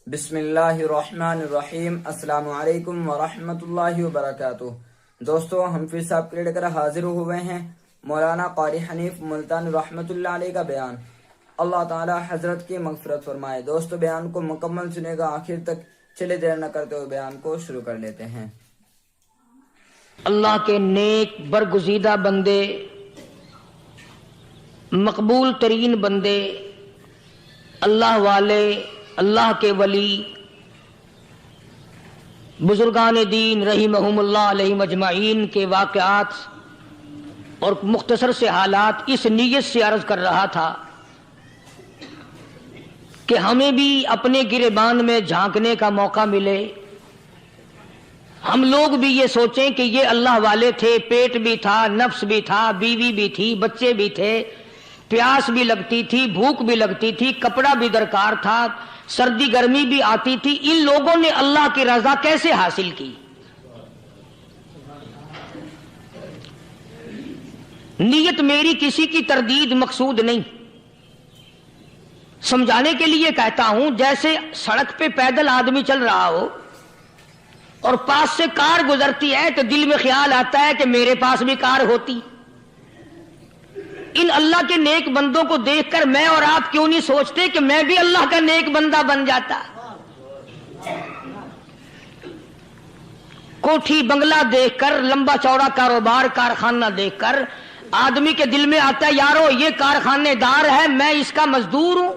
بسم اللہ الرحمن الرحیم۔ السلام علیکم ورحمۃ اللہ وبرکاتہ۔ دوستو، ہم پھر سے آپ کے لیے لے کر حاضر ہوئے ہیں مولانا قاری حنیف ملتانی رحمۃ اللہ علیہ کا بیان۔ اللہ تعالی حضرت کی مغفرت فرمائے۔ دوستو، بیان کو مکمل سنے گا آخر تک، چلے دیر نہ کرتے ہوئے بیان کو شروع کر لیتے ہیں۔ اللہ کے نیک برگزیدہ بندے، مقبول ترین بندے، اللہ والے، اللہ کے ولی، بزرگان دین رحمہم اللہ علیہ مجمعین کے واقعات اور مختصر سے حالات اس نیت سے عرض کر رہا تھا کہ ہمیں بھی اپنے گریبان میں جھانکنے کا موقع ملے، ہم لوگ بھی یہ سوچیں کہ یہ اللہ والے تھے، پیٹ بھی تھا، نفس بھی تھا، بیوی بھی تھی، بچے بھی تھے، پیاس بھی لگتی تھی، بھوک بھی لگتی تھی، کپڑا بھی درکار تھا، سردی گرمی بھی آتی تھی، ان لوگوں نے اللہ کی رضا کیسے حاصل کی؟ نیت میری کسی کی تردید مقصود نہیں، سمجھانے کے لیے کہتا ہوں جیسے سڑک پہ پیدل آدمی چل رہا ہو اور پاس سے کار گزرتی ہے تو دل میں خیال آتا ہے کہ میرے پاس بھی کار ہوتی۔ ان اللہ کے نیک بندوں کو دیکھ کر میں اور آپ کیوں نہیں سوچتے کہ میں بھی اللہ کا نیک بندہ بن جاتا؟ کوٹھی بنگلہ دیکھ کر، لمبا چوڑا کاروبار کارخانہ دیکھ کر آدمی کے دل میں آتا ہے یارو یہ کارخانے دار ہے، میں اس کا مزدور ہوں۔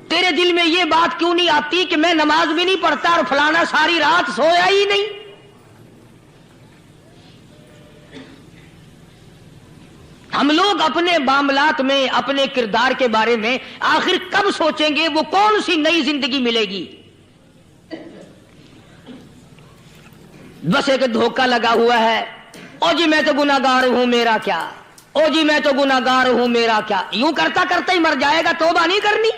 تیرے دل میں یہ بات کیوں نہیں آتی کہ میں نماز بھی نہیں پڑھتا اور فلانا ساری رات سویا ہی نہیں؟ ہم لوگ اپنے معاملات میں، اپنے کردار کے بارے میں آخر کب سوچیں گے؟ وہ کون سی نئی زندگی ملے گی؟ بس ایک دھوکہ لگا ہوا ہے، او جی میں تو گناہگار ہوں میرا کیا، او جی میں تو گناہگار ہوں میرا کیا، یوں کرتا کرتا ہی مر جائے گا، توبہ نہیں کرنی۔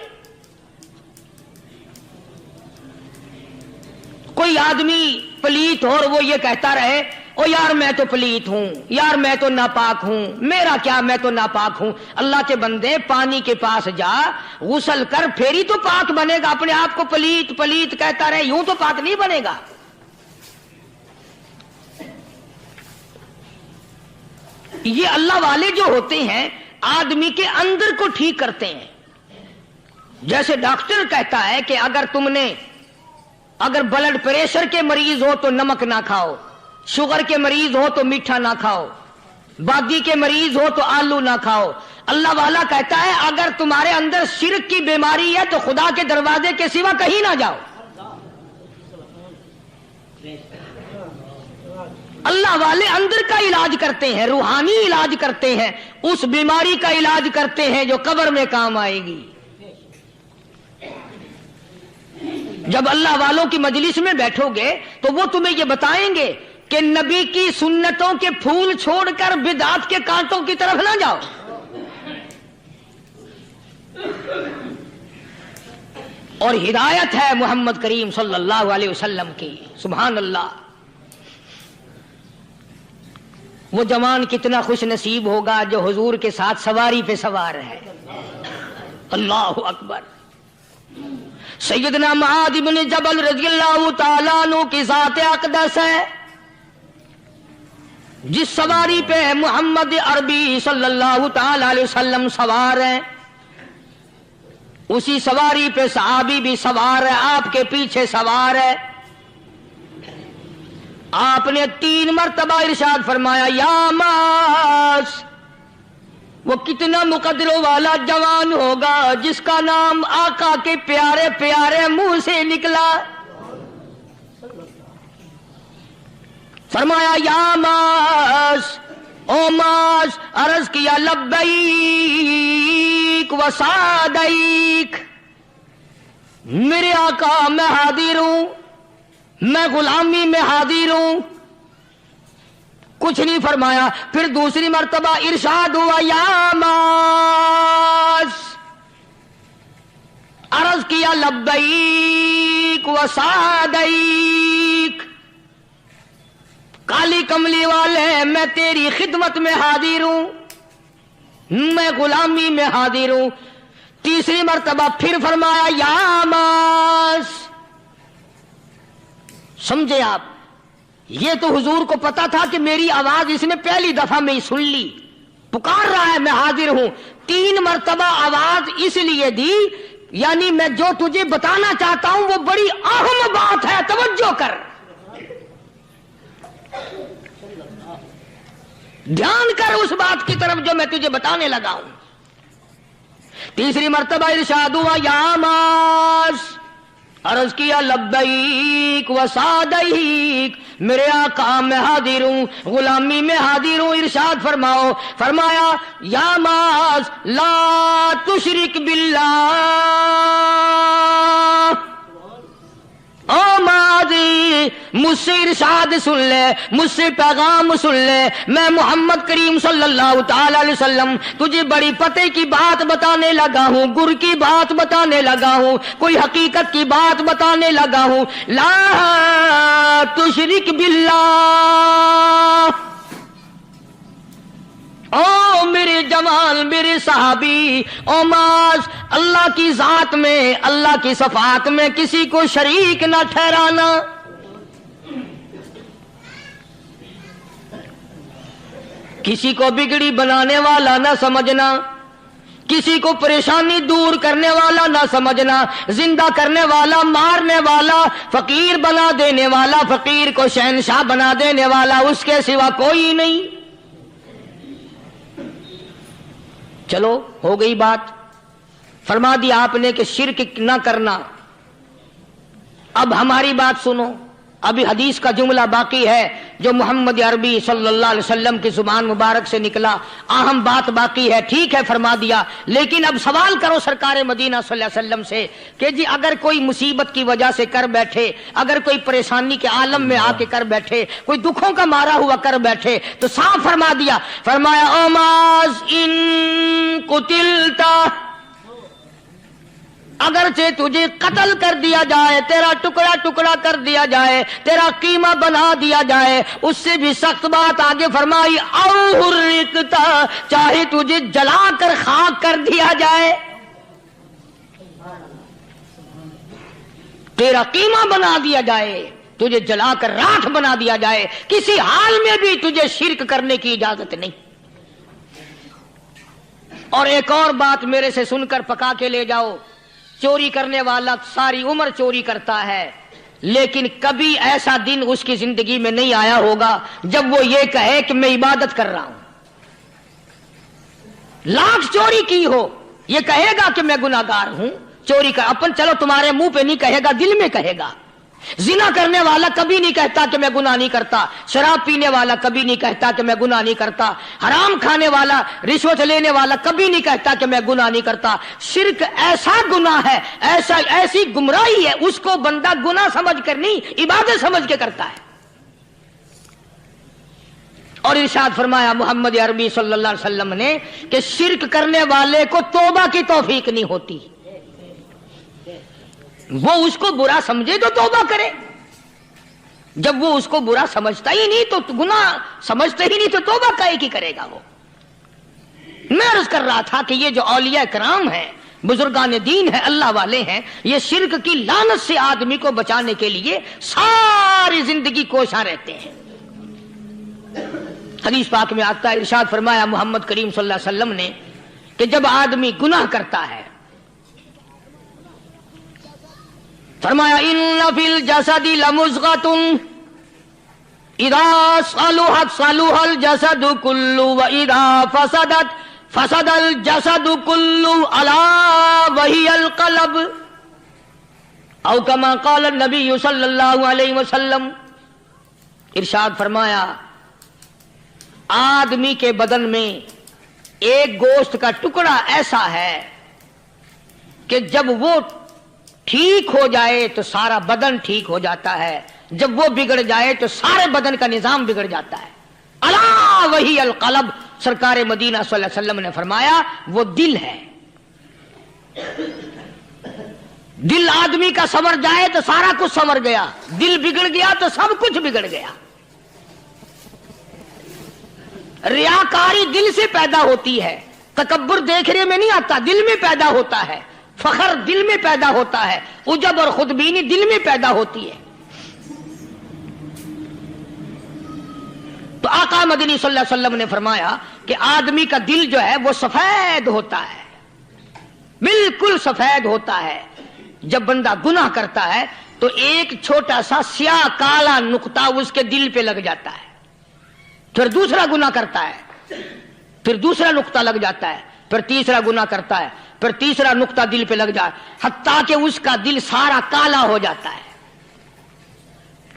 کوئی آدمی پلیت ہو اور وہ یہ کہتا رہے او یار میں تو پلیت ہوں، یار میں تو ناپاک ہوں، میرا کیا، میں تو ناپاک ہوں۔ اللہ کے بندے پانی کے پاس جا، غسل کر، پھر ہی تو پاک بنے گا۔ اپنے آپ کو پلیت پلیت کہتا رہے، یوں تو پاک نہیں بنے گا۔ یہ اللہ والے جو ہوتے ہیں آدمی کے اندر کو ٹھیک کرتے ہیں۔ جیسے ڈاکٹر کہتا ہے کہ اگر بلڈ پریشر کے مریض ہو تو نمک نہ کھاؤ، شوگر کے مریض ہو تو میٹھا نہ کھاؤ، بادی کے مریض ہو تو آلو نہ کھاؤ۔ اللہ والا کہتا ہے اگر تمہارے اندر شرک کی بیماری ہے تو خدا کے دروازے کے سوا کہیں نہ جاؤ۔ اللہ والے اندر کا علاج کرتے ہیں، روحانی علاج کرتے ہیں، اس بیماری کا علاج کرتے ہیں جو قبر میں کام آئے گی۔ جب اللہ والوں کی مجلس میں بیٹھو گے تو وہ تمہیں یہ بتائیں گے کہ نبی کی سنتوں کے پھول چھوڑ کر بدعت کے کانٹوں کی طرف نہ جاؤ۔ اور ہدایت ہے محمد کریم صلی اللہ علیہ وسلم کی، سبحان اللہ۔ وہ جوان کتنا خوش نصیب ہوگا جو حضور کے ساتھ سواری پہ سوار ہے۔ اللہ اکبر۔ سیدنا معاذ بن جبل رضی اللہ تعالیٰ عنہ کی ذات اقدس ہے، جس سواری پہ محمد عربی صلی اللہ تعالی علیہ وسلم سوار ہیں، اسی سواری پہ صحابی بھی سوار ہے، آپ کے پیچھے سوار ہے۔ آپ نے 3 مرتبہ ارشاد فرمایا یا معاذ، وہ کتنا مقدروں والا جوان ہوگا جس کا نام آقا کے پیارے پیارے منہ سے نکلا۔ فرمایا یا معاذ، او معاذ، عرض کیا لبیک و سعدیک، میرے آقا میں حاضر ہوں، میں غلامی میں حاضر ہوں۔ کچھ نہیں فرمایا۔ پھر دوسری مرتبہ ارشاد ہوا یا معاذ، عرض کیا لبیک و سعدیک، کالی کملی والے میں تیری خدمت میں حاضر ہوں، میں غلامی میں حاضر ہوں۔ تیسری مرتبہ پھر فرمایا یا معاذ، سمجھے آپ؟ یہ تو حضور کو پتا تھا کہ میری آواز اس نے پہلی دفعہ میں ہی سن لی، پکار رہا ہے میں حاضر ہوں. 3 مرتبہ آواز اس لیے دی، یعنی میں جو تجھے بتانا چاہتا ہوں وہ بڑی اہم بات ہے، توجہ کر، دھیان کر اس بات کی طرف جو میں تجھے بتانے لگا ہوں. تیسری مرتبہ ارشاد ہوا یا معاذ، عرض کیا لبیک و سعدیک، میرے آقا میں حاضر ہوں، غلامی میں حاضر ہوں. ارشاد فرماؤ، فرمایا یا معاذ لا تشرک باللہ، او ماضی مجھ سے ارشاد سن لے، مجھ سے پیغام سن لے، میں محمد کریم صلی اللہ تعالی علیہ وسلم تجھے بڑی پتے کی بات بتانے لگا ہوں، گر کی بات بتانے لگا ہوں، کوئی حقیقت کی بات بتانے لگا ہوں. لا تشرک باللہ، او میرے جوان، میرے صحابی، او معاذ، اللہ کی ذات میں، اللہ کی صفات میں کسی کو شریک نہ ٹھہرانا. کسی کو بگڑی بنانے والا نہ سمجھنا، کسی کو پریشانی دور کرنے والا نہ سمجھنا، زندہ کرنے والا، مارنے والا، فقیر بنا دینے والا، فقیر کو شہنشاہ بنا دینے والا اس کے سوا کوئی نہیں. چلو ہو گئی بات، فرما دیا آپ نے کہ شرک نہ کرنا. اب ہماری بات سنو، ابھی حدیث کا جملہ باقی ہے جو محمد عربی صلی اللہ علیہ وسلم کی زبان مبارک سے نکلا، اہم بات باقی ہے. ٹھیک ہے فرما دیا، لیکن اب سوال کرو سرکار مدینہ صلی اللہ علیہ وسلم سے کہ جی اگر کوئی مصیبت کی وجہ سے کر بیٹھے، اگر کوئی پریشانی کے عالم میں آ کے کر بیٹھے، کوئی دکھوں کا مارا ہوا کر بیٹھے، تو صاف فرما دیا، فرمایا او معاذ ان قتلتا، اگرچہ تجھے قتل کر دیا جائے، تیرا ٹکڑا ٹکڑا کر دیا جائے، تیرا قیمہ بنا دیا جائے، اس سے بھی سخت بات آگے فرمائی او حرقتا، چاہے تجھے جلا کر خاک کر دیا جائے، تیرا قیمہ بنا دیا جائے، تجھے جلا کر راکھ بنا دیا جائے، کسی حال میں بھی تجھے شرک کرنے کی اجازت نہیں. اور ایک اور بات میرے سے سن کر پکا کے لے جاؤ، چوری کرنے والا ساری عمر چوری کرتا ہے، لیکن کبھی ایسا دن اس کی زندگی میں نہیں آیا ہوگا جب وہ یہ کہے کہ میں عبادت کر رہا ہوں. لاکھ چوری کی ہو یہ کہے گا کہ میں گناہگار ہوں، چوری کر اپن چلو تمہارے منہ پہ نہیں کہے گا، دل میں کہے گا. زنا کرنے والا کبھی نہیں کہتا کہ میں گناہ نہیں کرتا، شراب پینے والا کبھی نہیں کہتا کہ میں گناہ نہیں کرتا، حرام کھانے والا، رشوت لینے والا کبھی نہیں کہتا کہ میں گناہ نہیں کرتا. شرک ایسا گناہ ہے، ایسی گمراہی ہے، اس کو بندہ گناہ سمجھ کر نہیں عبادت سمجھ کے کرتا ہے. اور ارشاد فرمایا محمد عربی صلی اللہ علیہ وسلم نے کہ شرک کرنے والے کو توبہ کی توفیق نہیں ہوتی. وہ اس کو برا سمجھے تو توبہ کرے، جب وہ اس کو برا سمجھتا ہی نہیں تو گناہ سمجھتا ہی نہیں تو توبہ کائے کی کرے گا. وہ میں عرض کر رہا تھا کہ یہ جو اولیاء کرام ہیں، بزرگان دین ہیں، اللہ والے ہیں، یہ شرک کی لعنت سے آدمی کو بچانے کے لیے ساری زندگی کوشاں رہتے ہیں. حدیث پاک میں آتا ہے، ارشاد فرمایا محمد کریم صلی اللہ علیہ وسلم نے کہ جب آدمی گناہ کرتا ہے، فرمایا ان فی الجسد لمضغۃ اذا صلحت صلح الجسد کلہ واذا فسدت فسد الجسد کلہ الا وہی القلب، او کما قال النبی صلی اللہ علیہ وسلم. ارشاد فرمایا آدمی کے بدن میں ایک گوشت کا ٹکڑا ایسا ہے کہ جب وہ ٹھیک ہو جائے تو سارا بدن ٹھیک ہو جاتا ہے، جب وہ بگڑ جائے تو سارے بدن کا نظام بگڑ جاتا ہے. الا وہی القلب، سرکار مدینہ صلی اللہ علیہ وسلم نے فرمایا وہ دل ہے. دل آدمی کا سنور جائے تو سارا کچھ سنور گیا، دل بگڑ گیا تو سب کچھ بگڑ گیا. ریاکاری دل سے پیدا ہوتی ہے، تکبر دیکھنے میں نہیں آتا، دل میں پیدا ہوتا ہے، فخر دل میں پیدا ہوتا ہے، عجب اور خودبینی دل میں پیدا ہوتی ہے. تو آقا مدنی صلی اللہ علیہ وسلم نے فرمایا کہ آدمی کا دل جو ہے وہ سفید ہوتا ہے، بالکل سفید ہوتا ہے۔ جب بندہ گناہ کرتا ہے تو ایک چھوٹا سا سیاہ کالا نقطہ اس کے دل پہ لگ جاتا ہے، پھر دوسرا گناہ کرتا ہے، پھر دوسرا نقطہ لگ جاتا ہے، پھر تیسرا گناہ کرتا ہے، پھر تیسرا نقطہ دل پہ لگ جاتا ہے، حتیٰ کہ اس کا دل سارا کالا ہو جاتا ہے۔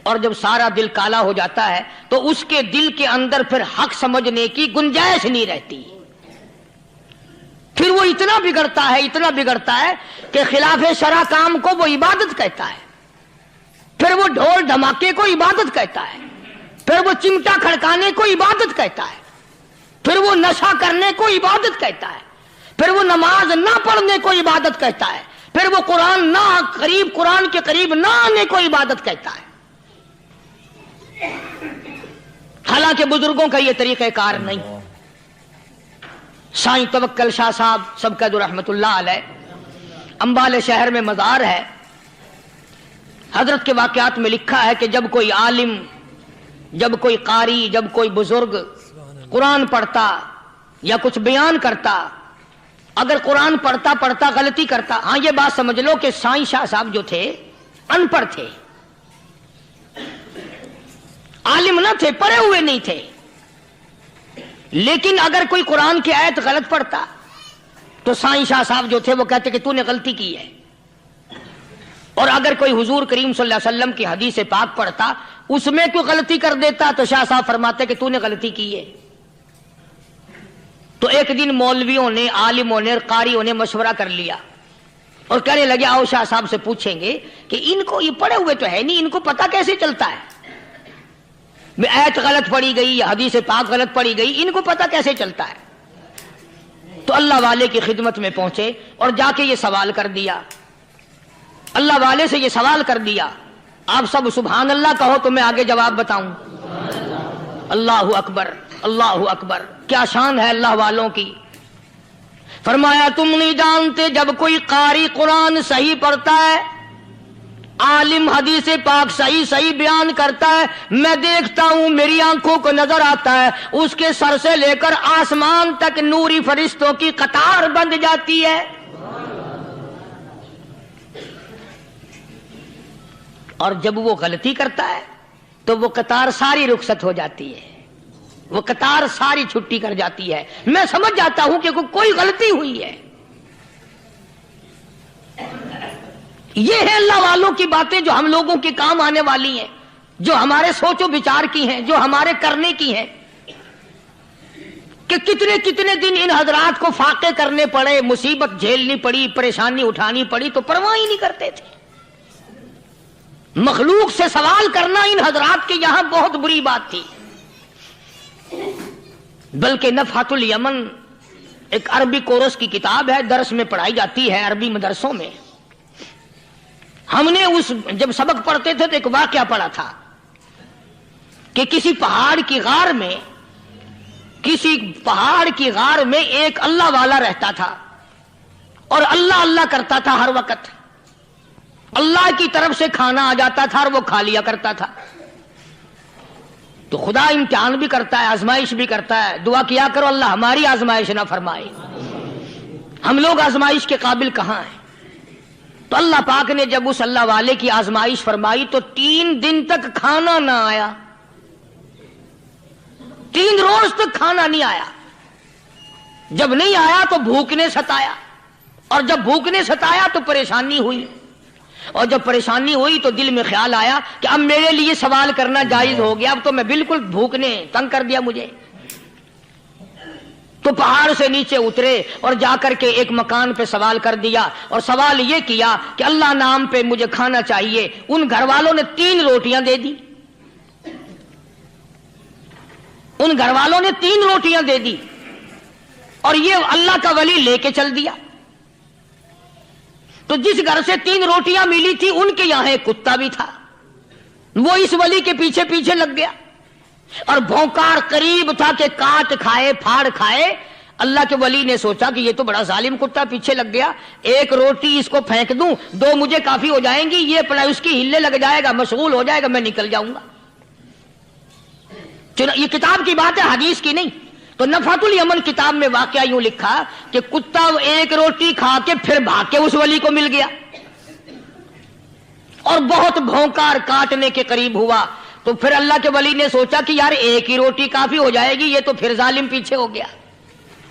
اور جب سارا دل کالا ہو جاتا ہے تو اس کے دل کے اندر پھر حق سمجھنے کی گنجائش نہیں رہتی، پھر وہ اتنا بگڑتا ہے کہ خلاف شرع کام کو وہ عبادت کہتا ہے، پھر وہ ڈھول دھماکے کو عبادت کہتا ہے، پھر وہ چمٹا کھڑکانے کو عبادت کہتا ہے، پھر وہ نشہ کرنے کو عبادت کہتا ہے، پھر وہ نماز نہ پڑھنے کو عبادت کہتا ہے، پھر وہ قرآن کے قریب نہ آنے کو عبادت کہتا ہے۔ حالانکہ بزرگوں کا یہ طریقہ کار نہیں۔ سائیں توکل شاہ صاحب سبقت رحمت اللہ علیہ، امبالے شہر میں مزار ہے، حضرت کے واقعات میں لکھا ہے کہ جب کوئی عالم، جب کوئی قاری، جب کوئی بزرگ قرآن پڑھتا یا کچھ بیان کرتا، اگر قرآن پڑھتا غلطی کرتا، ہاں یہ بات سمجھ لو کہ سائیں شاہ صاحب جو تھے ان پڑھ تھے، عالم نہ تھے، پڑھے ہوئے نہیں تھے، لیکن اگر کوئی قرآن کی آیت غلط پڑھتا تو سائیں شاہ صاحب جو تھے وہ کہتے کہ تو نے غلطی کی ہے، اور اگر کوئی حضور کریم صلی اللہ علیہ وسلم کی حدیث پاک پڑھتا اس میں کوئی غلطی کر دیتا تو شاہ صاحب فرماتے کہ تو نے غلطی کی ہے۔ تو ایک دن مولویوں نے، عالموں نے اور قاریوں نے مشورہ کر لیا اور کہنے لگے آؤ شاہ صاحب سے پوچھیں گے کہ ان کو، یہ پڑھے ہوئے تو ہے نہیں، ان کو پتہ کیسے چلتا ہے آیت غلط پڑھی گئی یا حدیث پاک غلط پڑھی گئی، ان کو پتہ کیسے چلتا ہے؟ تو اللہ والے کی خدمت میں پہنچے اور جا کے یہ سوال کر دیا، اللہ والے سے یہ سوال کر دیا۔ آپ سب سبحان اللہ کہو تو میں آگے جواب بتاؤں۔ اللہ اکبر، اللہ اکبر، کیا شان ہے اللہ والوں کی۔ فرمایا تم نہیں جانتے جب کوئی قاری قرآن صحیح پڑھتا ہے، عالم حدیث پاک صحیح بیان کرتا ہے، میں دیکھتا ہوں، میری آنکھوں کو نظر آتا ہے، اس کے سر سے لے کر آسمان تک نوری فرشتوں کی قطار بند جاتی ہے۔ اور جب وہ غلطی کرتا ہے تو وہ قطار ساری رخصت ہو جاتی ہے، وہ قطار ساری چھٹی کر جاتی ہے، میں سمجھ جاتا ہوں کہ کوئی غلطی ہوئی ہے۔ یہ ہے اللہ والوں کی باتیں جو ہم لوگوں کے کام آنے والی ہیں، جو ہمارے سوچ و بچار کی ہیں، جو ہمارے کرنے کی ہیں، کہ کتنے دن ان حضرات کو فاقے کرنے پڑے، مصیبت جھیلنی پڑی، پریشانی اٹھانی پڑی تو پرواہ ہی نہیں کرتے تھے۔ مخلوق سے سوال کرنا ان حضرات کے یہاں بہت بری بات تھی۔ بلکہ نفحۃ الیمن ایک عربی کورس کی کتاب ہے، درس میں پڑھائی جاتی ہے عربی مدرسوں میں۔ ہم نے جب سبق پڑھتے تھے تو ایک واقعہ پڑھا تھا کہ کسی پہاڑ کی غار میں ایک اللہ والا رہتا تھا اور اللہ اللہ کرتا تھا ہر وقت، اللہ کی طرف سے کھانا آ جاتا تھا اور وہ کھا لیا کرتا تھا۔ تو خدا امتحان بھی کرتا ہے، آزمائش بھی کرتا ہے، دعا کیا کرو اللہ ہماری آزمائش نہ فرمائے، ہم لوگ آزمائش کے قابل کہاں ہیں۔ تو اللہ پاک نے جب اس اللہ والے کی آزمائش فرمائی تو 3 دن تک کھانا نہ آیا، 3 روز تک کھانا نہیں آیا۔ جب نہیں آیا تو بھوک نے ستایا، اور جب بھوک نے ستایا تو پریشانی ہوئی، اور جب پریشانی ہوئی تو دل میں خیال آیا کہ اب میرے لیے سوال کرنا جائز ہو گیا، اب تو میں بالکل بھوک نے تنگ کر دیا مجھے۔ تو پہاڑ سے نیچے اترے اور جا کر کے ایک مکان پہ سوال کر دیا، اور سوال یہ کیا کہ اللہ نام پہ مجھے کھانا چاہیے۔ ان گھر والوں نے 3 روٹیاں دے دی، ان گھر والوں نے 3 روٹیاں دے دی، اور یہ اللہ کا ولی لے کے چل دیا۔ تو جس گھر سے 3 روٹیاں ملی تھی ان کے یہاں ایک کتا بھی تھا، وہ اس ولی کے پیچھے پیچھے لگ گیا اور بھونکار قریب تھا کہ کاٹ کھائے پھاڑ کھائے۔ اللہ کے ولی نے سوچا کہ یہ تو بڑا ظالم کتا پیچھے لگ گیا، 1 روٹی اس کو پھینک دوں، 2 مجھے کافی ہو جائیں گی، یہ اپنا اس کی ہلے لگ جائے گا، مشغول ہو جائے گا، میں نکل جاؤں گا۔ یہ کتاب کی بات ہے، حدیث کی نہیں. تو نفحۃ الیمن کتاب میں واقعہ یوں لکھا کہ کتا ایک روٹی کھا کے پھر بھاگ کے اس ولی کو مل گیا اور بہت بھونکار کاٹنے کے قریب ہوا. تو پھر اللہ کے ولی نے سوچا کہ یار ایک ہی روٹی کافی ہو جائے گی، یہ تو پھر ظالم پیچھے ہو گیا.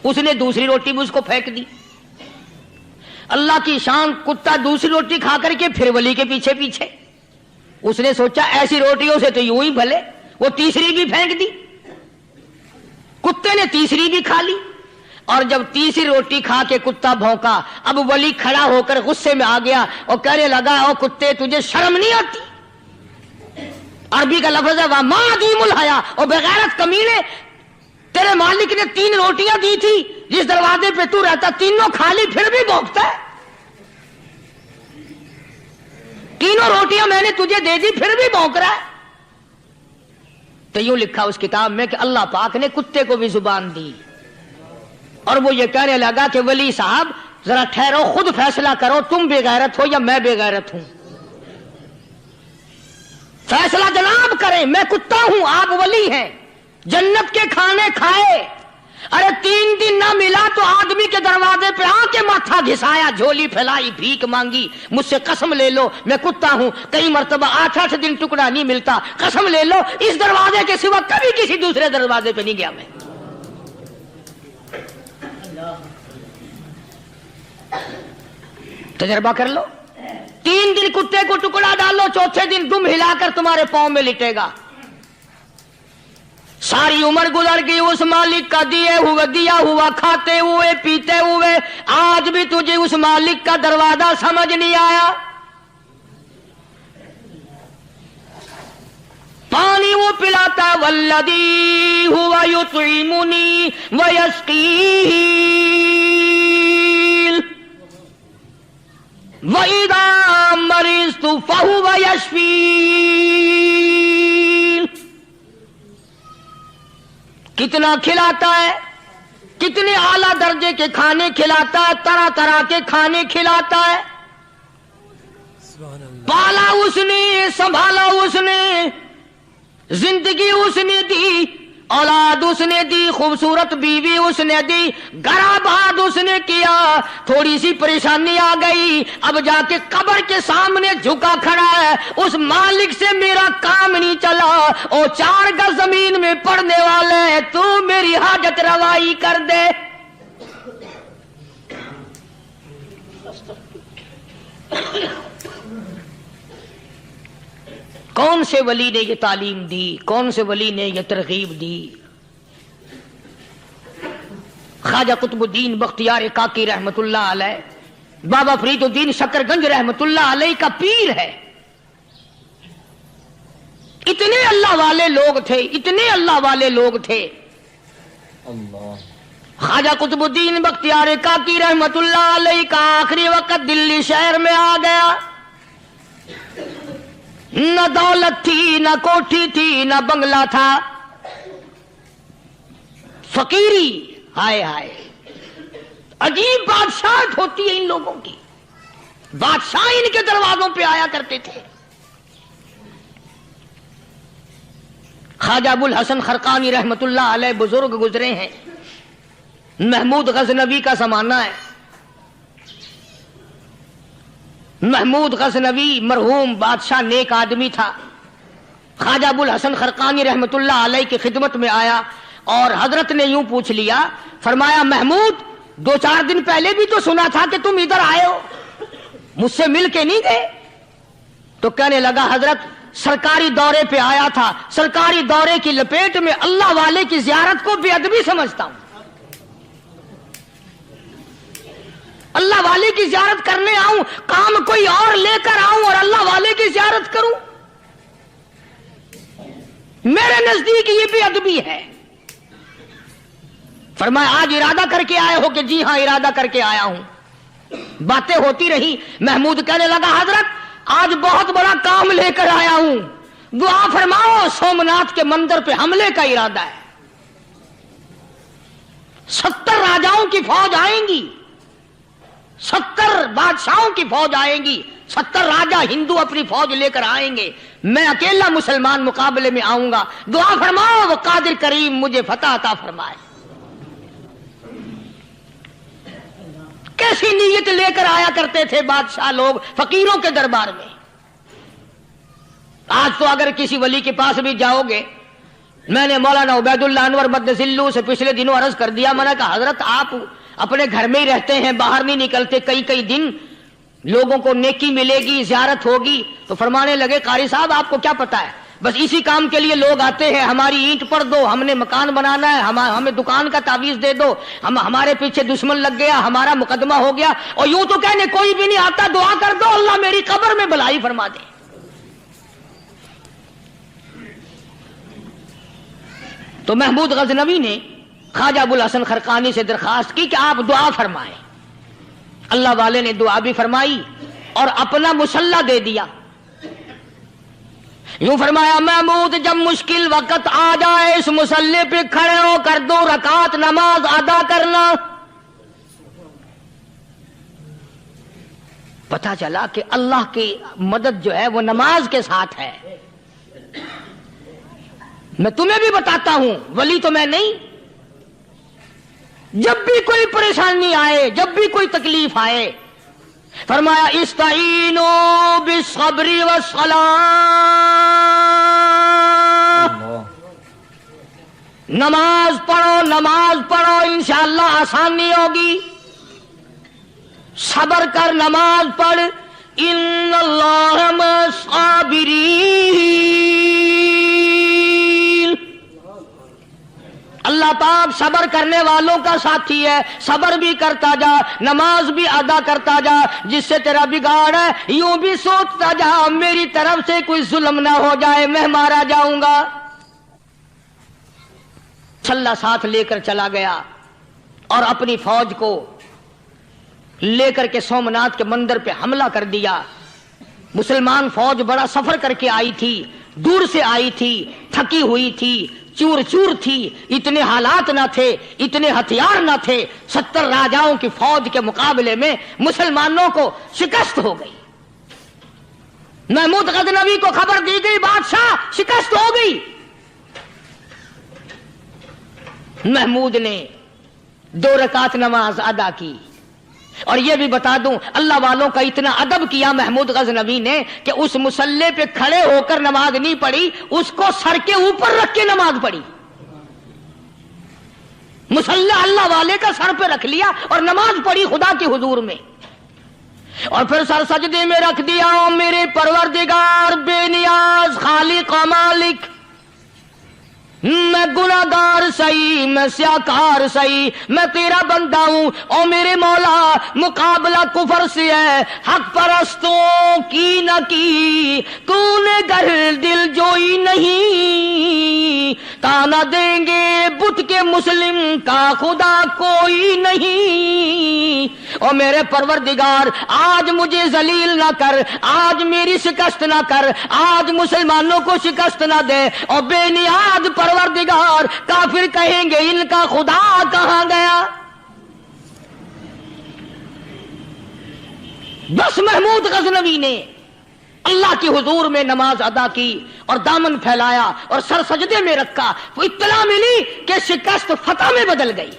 اس نے دوسری روٹی بھی اس کو پھینک دی. اللہ کی شان، کتا دوسری روٹی کھا کر کے پھر ولی کے پیچھے پیچھے. اس نے سوچا ایسی روٹیوں سے تو یوں ہی بھلے، وہ تیسری بھی پھینک دی. کتے نے تیسری بھی کھا لی اور جب تیسری روٹی کھا کے کتا بھونکا، اب ولی کھڑا ہو کر غصے میں آ گیا اور کہنے لگا او کتے تجھے شرم نہیں آتی؟ عربی کا لفظ ہے وَمَا عَدِيمُ الْحَيَا، اور بغیرت کمینے، تیرے مالک نے 3 روٹیاں دی تھی، جس دروازے پہ تو رہتا تینوں کھا لی پھر بھی بھونکتا ہے. 3 روٹیاں میں نے تجھے دے دی پھر بھی بھونک رہا ہے. تو یوں لکھا اس کتاب میں کہ اللہ پاک نے کتے کو بھی زبان دی اور وہ یہ کہنے لگا کہ ولی صاحب ذرا ٹھہرو، خود فیصلہ کرو، تم بے غیرت ہو یا میں بے غیرت ہوں. فیصلہ جناب کریں، میں کتا ہوں آپ ولی ہیں. جنت کے کھانے کھائے، ارے 3 دن نہ ملا تو آدمی کے دروازے پہ آ کے ماتھا گھسایا، جھولی پھیلائی، بھیک مانگی، مجھ سے قسم لے لو میں کتا ہوں. کئی مرتبہ 8 دن ٹکڑا نہیں ملتا، قسم لے لو اس دروازے کے سوا کبھی کسی دوسرے دروازے پہ نہیں گیا میں. تجربہ کر لو. 3 دن کتے کو ٹکڑا ڈالو، چوتھے دن دم ہلا کر تمہارے پاؤں میں لٹے گا. ساری عمر گزر گئی اس مالک کا دیا ہوا کھاتے ہوئے پیتے ہوئے، آج بھی تجھے اس مالک کا دروازہ سمجھ نہیں آیا. پانی وہ پلاتا والذی ہوا یطعمنی ویسقین وَإِذَا مَرِضْتُ فَهُوَ يَشْفِينِ. کتنا کھلاتا ہے، کتنے اعلیٰ درجے کے کھانے کھلاتا ہے، طرح طرح کے کھانے کھلاتا ہے. پالا اس نے، سنبھالا اس نے، زندگی اس نے دی، اولاد اس نے دی، خوبصورت بیوی اس نے دی، گھر آباد اس نے کیا. تھوڑی سی پریشانی آ گئی، اب جا کے قبر کے سامنے جھکا کھڑا ہے، اس مالک سے میرا کام نہیں چلا، او 4 گز زمین میں پڑنے والے، تو میری حاجت روائی کر دے. کون سے ولی نے یہ تعلیم دی، کون سے ولی نے یہ ترغیب دی؟ خواجہ قطب الدین بختیار کاکی رحمت اللہ علیہ، بابا فرید الدین شکر گنج رحمت اللہ علیہ کا پیر ہے. اتنے اللہ والے لوگ تھے، اتنے اللہ والے لوگ تھے. خواجہ قطب الدین بختیار کاکی رحمت اللہ علیہ کا آخری وقت دلی شہر میں آ گیا. نہ دولت تھی، نہ کوٹھی تھی، نہ بنگلہ تھا، فقیری. ہائے ہائے، عجیب بادشاہت ہوتی ہے ان لوگوں کی. بادشاہ ان کے دروازوں پہ آیا کرتے تھے. خواجہ ابو الحسن خرقانی رحمت اللہ علیہ بزرگ گزرے ہیں. محمود غزنوی کا زمانہ ہے. محمود غزنوی مرحوم بادشاہ نیک آدمی تھا. خواجہ ابو الحسن خرقانی رحمت اللہ علیہ کی خدمت میں آیا اور حضرت نے یوں پوچھ لیا، فرمایا محمود 2-4 دن پہلے بھی تو سنا تھا کہ تم ادھر آئے ہو، مجھ سے مل کے نہیں گئے؟ تو کہنے لگا حضرت سرکاری دورے پہ آیا تھا، سرکاری دورے کی لپیٹ میں اللہ والے کی زیارت کو بے ادبی سمجھتا ہوں. اللہ والے کی زیارت کرنے آؤں، کام کوئی اور لے کر آؤں اور اللہ والے کی زیارت کروں؟ میرے نزدیک یہ بے ادبی ہے. فرمایا آج ارادہ کر کے آئے ہو؟ کہ جی ہاں ارادہ کر کے آیا ہوں. باتیں ہوتی رہی. محمود کہنے لگا حضرت آج بہت بڑا کام لے کر آیا ہوں، دعا فرماؤ. سومناتھ کے مندر پہ حملے کا ارادہ ہے. 70 راجاؤں کی فوج آئیں گی، 70 بادشاہوں کی فوج آئیں گی، 70 راجا ہندو اپنی فوج لے کر آئیں گے. میں اکیلا مسلمان مقابلے میں آؤں گا، دعا فرماؤ وہ قادر کریم مجھے فتح عطا فرمائے۔ کیسی نیت لے کر آیا کرتے تھے بادشاہ لوگ فقیروں کے دربار میں۔ آج تو اگر کسی ولی کے پاس بھی جاؤ گے، میں نے مولانا عبید اللہ انور مدثلو سے پچھلے دنوں عرض کر دیا، میں نے کہا حضرت آپ اپنے گھر میں ہی رہتے ہیں، باہر نہیں نکلتے، کئی دن لوگوں کو نیکی ملے گی، زیارت ہوگی، تو فرمانے لگے قاری صاحب آپ کو کیا پتا ہے، بس اسی کام کے لیے لوگ آتے ہیں، ہماری اینٹ پر دو، ہم نے مکان بنانا ہے، ہمیں دکان کا تعویذ دے دو، ہمارے پیچھے دشمن لگ گیا، ہمارا مقدمہ ہو گیا، اور یوں تو کہنے کوئی بھی نہیں آتا، دعا کر دو اللہ میری قبر میں بھلائی فرما دے۔ تو محمود غزنوی نے خواجہ ابوالحسن خرقانی سے درخواست کی کہ آپ دعا فرمائیں۔ اللہ والے نے دعا بھی فرمائی اور اپنا مصلی دے دیا۔ یوں فرمایا محمود جب مشکل وقت آ جائے اس مصلی پہ کھڑے ہو کر 2 رکعت نماز ادا کرنا۔ پتہ چلا کہ اللہ کی مدد جو ہے وہ نماز کے ساتھ ہے۔ میں تمہیں بھی بتاتا ہوں، ولی تو میں نہیں، جب بھی کوئی پریشانی آئے، جب بھی کوئی تکلیف آئے، فرمایا استعینوا بالصبر والصلاۃ، نماز پڑھو انشاءاللہ آسانی ہوگی، صبر کر نماز پڑھ، ان اللہ مع الصابرین، اللہ پاک صبر کرنے والوں کا ساتھی ہے، صبر بھی کرتا جا، نماز بھی ادا کرتا جا، جس سے تیرا بگاڑ ہے یوں بھی سوچتا جا میری طرف سے کوئی ظلم نہ ہو جائے، میں مارا جاؤں گا۔ چھلا ساتھ لے کر چلا گیا اور اپنی فوج کو لے کر کے سومناتھ کے مندر پہ حملہ کر دیا۔ مسلمان فوج بڑا سفر کر کے آئی تھی، دور سے آئی تھی، تھکی ہوئی تھی، چور چور تھی، اتنے حالات نہ تھے، اتنے ہتھیار نہ تھے، 70 راجاؤں کی فوج کے مقابلے میں مسلمانوں کو شکست ہو گئی۔ محمود غزنوی کو خبر دی گئی بادشاہ شکست ہو گئی۔ محمود نے 2 رکعت نماز ادا کی، اور یہ بھی بتا دوں اللہ والوں کا اتنا ادب کیا محمود غزنوی نے کہ اس مصلی پہ کھڑے ہو کر نماز نہیں پڑھی، اس کو سر کے اوپر رکھ کے نماز پڑھی۔ مصلی اللہ والے کا سر پہ رکھ لیا اور نماز پڑھی خدا کے حضور میں، اور پھر سر سجدے میں رکھ دیا۔ میرے پروردگار بے نیاز خالق و مالک، میں گناہگار سہی، میں سیاکار سہی، میں تیرا بندہ ہوں، او میرے مولا مقابلہ کفر سے ہے، حق پرستوں کی نہ کی تو نے گر دل جوئی نہیں، تانا دیں گے بت کے مسلم کا خدا کوئی نہیں، او میرے پروردگار آج مجھے ذلیل نہ کر، آج میری شکست نہ کر، آج مسلمانوں کو شکست نہ دے، اور بے نیاز پروردگار کافر کہیں گے ان کا خدا کہاں گیا۔ بس محمود غزنوی نے اللہ کے حضور میں نماز ادا کی اور دامن پھیلایا اور سر سجدے میں رکھا، تو اطلاع ملی کہ شکست فتح میں بدل گئی۔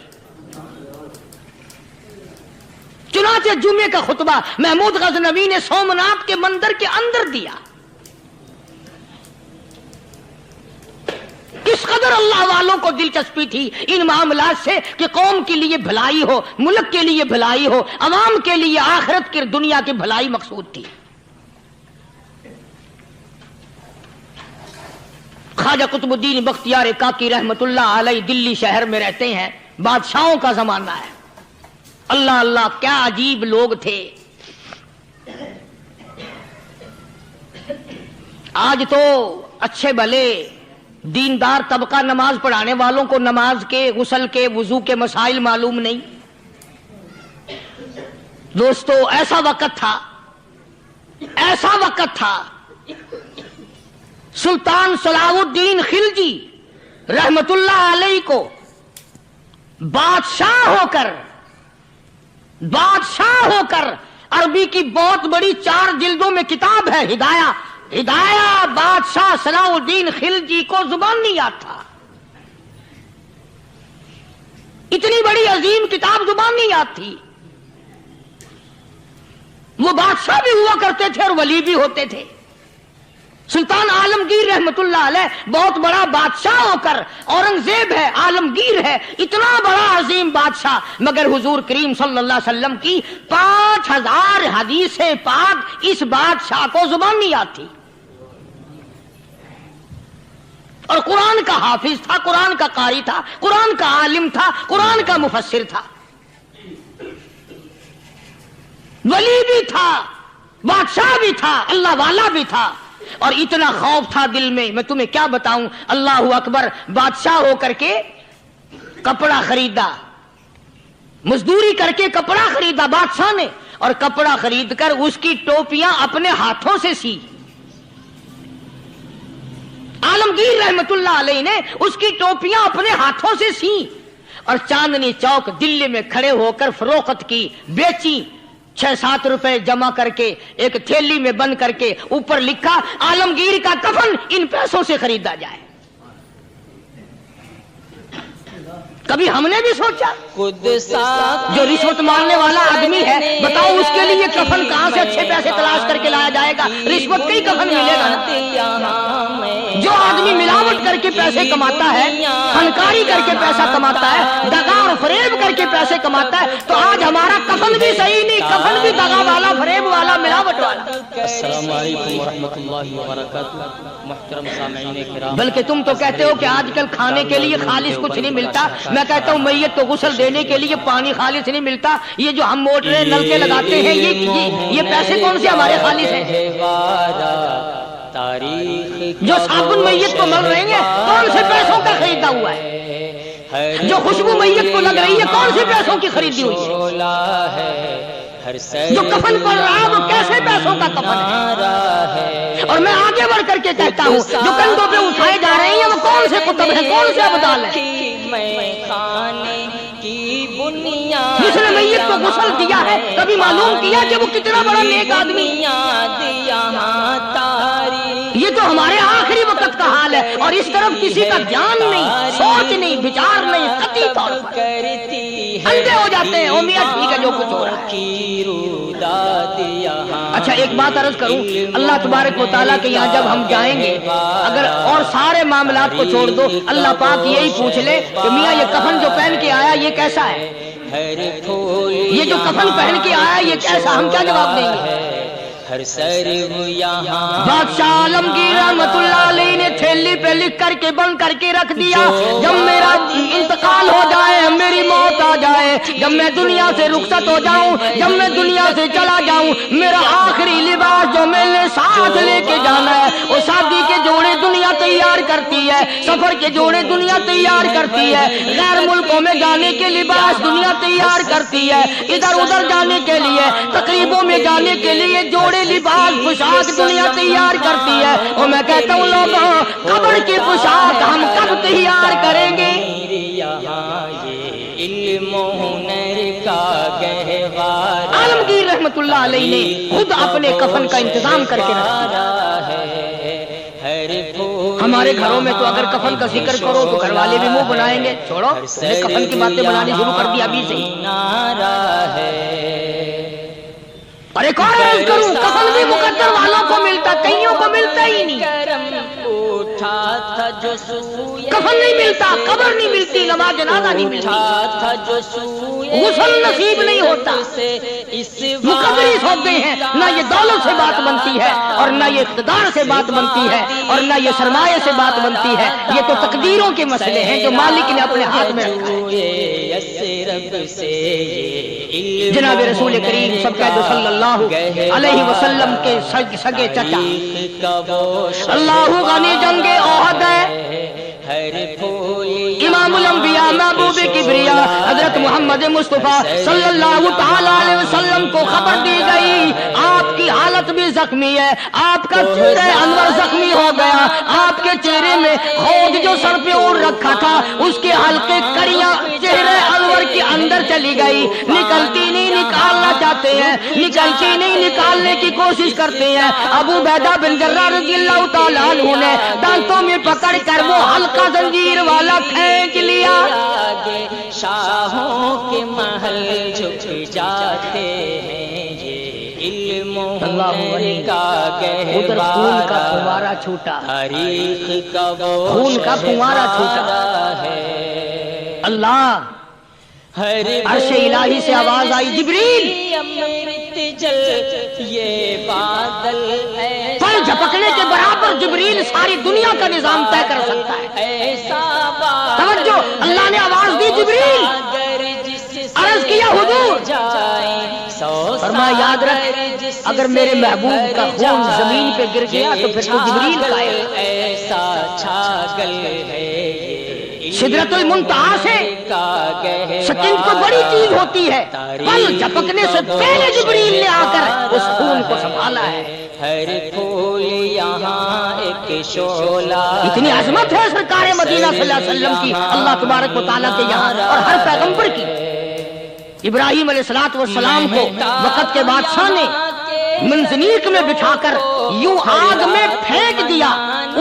چنانچہ جمعے کا خطبہ محمود غزنوی نے سومناتھ کے مندر کے اندر دیا۔ کس قدر اللہ والوں کو دلچسپی تھی ان معاملات سے کہ قوم کے لیے بھلائی ہو، ملک کے لیے بھلائی ہو، عوام کے لیے آخرت کی دنیا کی بھلائی مقصود تھی۔ خواجہ قطب الدین بختیار کاکی رحمت اللہ علیہ دلی شہر میں رہتے ہیں، بادشاہوں کا زمانہ ہے۔ اللہ اللہ کیا عجیب لوگ تھے۔ آج تو اچھے بھلے دیندار طبقہ نماز پڑھانے والوں کو نماز کے، غسل کے، وضو کے مسائل معلوم نہیں۔ دوستو ایسا وقت تھا سلطان صلاح الدین خلجی رحمت اللہ علیہ کو بادشاہ ہو کر عربی کی بہت بڑی 4 جلدوں میں کتاب ہے ہدایہ، ہدایہ بادشاہ صلاح الدین خلجی کو زبان نہیں یاد تھا، اتنی بڑی عظیم کتاب زبان نہیں یاد تھی. وہ بادشاہ بھی ہوا کرتے تھے اور ولی بھی ہوتے تھے. سلطان عالمگیر رحمت اللہ علیہ بہت بڑا بادشاہ ہو کر، اورنگزیب ہے، عالمگیر ہے، اتنا بڑا عظیم بادشاہ، مگر حضور کریم صلی اللہ علیہ وسلم کی 5000 حدیث پاک اس بادشاہ کو زبان نہیں یاد تھی. اور قرآن کا حافظ تھا، قرآن کا قاری تھا، قرآن کا عالم تھا، قرآن کا مفسر تھا، ولی بھی تھا، بادشاہ بھی تھا، اللہ والا بھی تھا. اور اتنا خوف تھا دل میں تمہیں کیا بتاؤں. اللہ اکبر. بادشاہ ہو کر کے کپڑا خریدا، مزدوری کر کے کپڑا خریدا بادشاہ نے، اور کپڑا خرید کر اس کی ٹوپیاں اپنے ہاتھوں سے سی. عالمگیر رحمت اللہ علیہ نے اس کی ٹوپیاں اپنے ہاتھوں سے سی اور چاندنی چوک دلی میں کھڑے ہو کر فروخت کی، بیچی. 6-7 روپے جمع کر کے ایک تھیلی میں بند کر کے اوپر لکھا عالمگیر کا کفن ان پیسوں سے خریدا جائے. کبھی ہم نے بھی سوچا جو رشوت مارنے والا آدمی ہے، بتاؤ اس کے لیے کفن کہاں سے اچھے پیسے تلاش کر کے لایا جائے گا؟ رشوت کا ہی کفن ملے گا نا. جو آدمی ملاوٹ کر کے پیسے کماتا ہے، فنکاری کر کے پیسہ کماتا ہے، دغا اور فریب کر کے پیسے کماتا ہے، تو آج ہمارا کفن بھی صحیح نہیں، کفن بھی دغا والا، فریب والا، ملاوٹ والا. السلام علیکم ورحمۃ اللہ وبرکاتہ. محترم سامعین کرام، بلکہ تم تو کہتے ہو کہ آج کل کھانے کے لیے خالص کچھ نہیں ملتا. میں کہتا ہوں میت کو غسل دینے کے لیے پانی خالص نہیں ملتا. یہ جو ہم موٹریں نل کے لگاتے ہیں، یہ پیسے کون سے ہمارے خالص ہیں؟ جو صابن میت کو مل رہے ہیں کون سے پیسوں کا خریدا ہوا ہے؟ جو خوشبو میت کو لگ رہی ہے کون سے پیسوں کی خریدی ہوئی ہے؟ جو کفن پڑ رہا ہے وہ کیسے پیسوں کا کفن ہے؟ اور میں آگے بڑھ کر کے کہتا ہوں جو کندھوں پہ اٹھائے جا رہے ہیں وہ کون سے کتب ہیں، کون سے ابدال ہیں؟ جس نے میت کو غسل دیا ہے کبھی معلوم کیا کہ وہ کتنا بڑا نیک آدمی؟ یہ تو ہمارے آخری وقت کا حال ہے اور اس طرف کسی کا دھیان نہیں، سوچ نہیں، بچار نہیں، قطعی طور پر اندھے ہو جاتے ہیں. او میاں ٹھیک ہے جو کچھ ہو رہا ہے. اچھا ایک بات عرض کروں، اللہ تبارک و تعالیٰ کے یہاں جب ہم جائیں گے، اگر اور سارے معاملات کو چھوڑ دو، اللہ پاک یہی پوچھ لے کہ میاں یہ کفن جو پہن کے آیا یہ کیسا ہے؟ یہ جو کفن پہن کے آیا یہ کیسا؟ ہم کیا جواب دیں گے؟ بادشاہ عالمگیر رحمت اللہ علیہ نے تھیلی پہ لکھ کر کے بند کر کے رکھ دیا، جب میرا انتقال ہو جائے، میری موت آ جائے، جب میں دنیا سے رخصت ہو جاؤں، جب میں دنیا سے چلا جاؤں، میرا آخری لباس جو میں نے ساتھ لے کے جانا ہے وہ شادی کے جوڑے دنیا تیار کرتی ہے، سفر کے جوڑے دنیا تیار کرتی ہے، غیر ملکوں میں جانے کے لباس دنیا تیار کرتی ہے، ادھر ادھر جانے کے لیے، تقریبوں میں جانے کے لیے جوڑے لباس پوشاک دنیا تیار کرتی ہے. اور میں کہتا ہوں لوگوں قبر کی پوشاک ہم کب تیار کریں گے؟ عالمگیر رحمت اللہ علیہ نے خود اپنے کفن کا انتظام کر کے رکھا. ہمارے گھروں میں تو اگر کفن کا ذکر کرو تو گھر والے بھی منہ بنائیں گے، چھوڑو کفن کی باتیں بنانی شروع کر دی ابھی سے. اور ایک اور عرض کروں، کفن بھی مقدر والوں کو ملتا، کئیوں کو ملتا ہی نہیں. کفن نہیں ملتا، قبر نہیں ملتی، نماز جنازہ نہیں ملتی، غسل نصیب نہیں ہوتا. مقدریس ہوتے ہیں، نہ یہ دولت سے بات بنتی ہے اور نہ یہ اقتدار سے بات بنتی ہے اور نہ یہ سرمایہ سے بات بنتی ہے. یہ تو تقدیروں کے مسئلے ہیں جو مالک نے اپنے ہاتھ میں رکھا ہے. جناب رسول کریم سب کہہ دو صلی اللہ علیہ وسلم کے سگے چچا اللہ غنی جنگ احد ہے، امام الانبیاء محبوب کبریا حضرت محمد مصطفیٰ صلی اللہ تعالی علیہ وسلم کو خبر دی گئی آپ کی حالت بھی زخمی ہے، آپ کا چہرہ انور زخمی ہو گیا، آپ کے چہرے میں خود جو سر پہ اوڑھ رکھا تھا اس کے حلقے کڑیاں چہرے انور کے اندر چلی گئی، نکلتی نہیں نکالنا چاہتے ہیں، نکلتی نہیں، نکالنے کی کوشش کرتے ہیں۔ ابو عبیدہ بن جراح رضی اللہ تعالیٰ عنہ نے دانتوں میں پکڑ کر وہ حلقہ زنجیر والا کھینچ لیا۔ شاہوں کے محل جھک جاتے ہیں، یہ علم ہنر کا ادھر خون کا فوارہ چھوٹا، تاریخ کا وہ خون کا فوارہ چھوٹا ہے۔ اللہ عرش الہی سے آواز آئی، جبریل امرت جل یہ بادل پر جھپکنے کے برابر جبریل ساری دنیا کا نظام طے کر سکتا ہے۔ ایسا توجہ، اللہ نے آواز دی، جبریل، عرض کیا حضور، فرمایا یاد رکھ اگر میرے محبوب کا خون زمین پہ گر گیا تو پھر تو جبریل کا ہے۔ ایسا چھاگل ہے سدرۃ المنتہا سے سکنڈ کو بڑی چیز ہوتی ہے، پل جھپکنے سے پہلے جبریل نے آ کر اس خون کو سنبھالا ہے۔ ہر پھول یہاں ایک شعلہ، اتنی عظمت ہے سرکار مدینہ صلی اللہ علیہ وسلم کی، اللہ تبارک و تعالیٰ کے یہاں اور ہر پیغمبر کی۔ ابراہیم علیہ السلام کو وقت کے بادشاہ نے منجنیق میں بٹھا کر یوں آگ میں پھینک دیا،